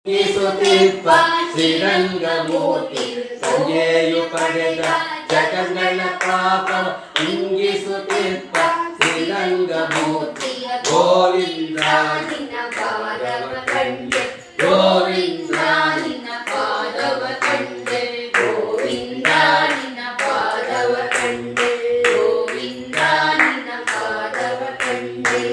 ಸುತ್ತಿಪ್ಪ ಶ್ರೀರಂಗಮೂರ್ತಿ ಸಂಜೆಯು ಪಡೆದ ಜಗಗಳ ಪಾಪ ಇಂಗಿಸುತ್ತಿಪ್ಪ ಶ್ರೀರಂಗಮೂರ್ತಿ ಗೋವಿಂದ ನಿನ್ನ ಪಾದವ ಕಂಡೆ ಗೋವಿಂದ ನಿನ್ನ ಪಾದವ ಕಂಡೆ ಗೋವಿಂದ ನಿನ್ನ ಪಾದವ ಕಂಡೆ ಗೋವಿಂದ ನಿನ್ನ ಪಾದವ ಕಂಡೆ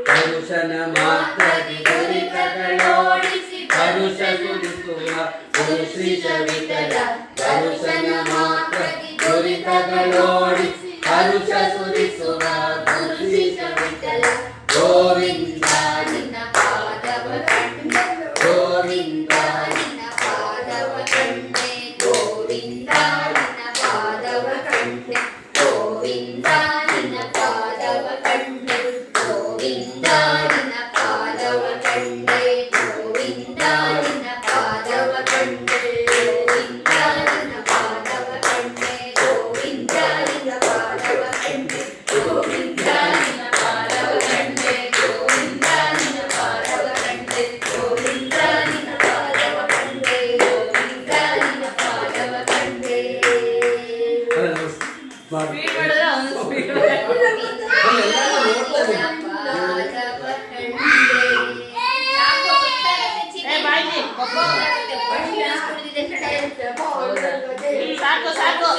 ಪರುಷನ ಮಾತ್ರದಿ ದುರಿತಗಳೋಡಿಸಿ ಪರುಷ ಸುರಿಸುವ ಶ್ರೀ ವಿಠಲ ಪರುಷನ ಮಾತ್ರದಿ ದುರಿತಗಳೋಡಿಸಿ ಪರುಷ ಸುರಿಸುವ ಶ್ರೀ ವಿಠಲ ಗೋವಿಂದ ನಿನ್ನ ಪಾದವ ಕಂಡೆ ಗೋವಿಂದ ನಿನ್ನ ಪಾದವ ಕಂಡೆ ಗೋವಿಂದ ನಿನ್ನ ಪಾದವ ಕಂಡೆ ಗೋವಿಂದ ನಿನ್ನ ಪಾದವ ಕಂಡೆ ಗೋವಿಂದ ನಿನ್ನ ಪಾದವ ಕಂಡೆ ಗೋವಿಂದ ನಿನ್ನ ಪಾದವ ಕಂಡೆ ಗೋವಿಂದ ನಿನ್ನ ಪಾದವ ಕಂಡೆ ಗೋವಿಂದ ನಿನ್ನ ಪಾದವ ಕಂಡೆ ಗೋವಿಂದ ನಿನ್ನ ಪಾದವ ಕಂಡೆ ಗೋವಿಂದ ನಿನ್ನ ಪಾದವ ಕಂಡೆ ಗೋವಿಂದ ನಿನ್ನ ಪಾದವ ಕಂಡೆ ಗೋವಿಂದ ನಿನ್ನ ಪಾದವ ಕಂಡೆ ಸಾಕು ಸಾಕು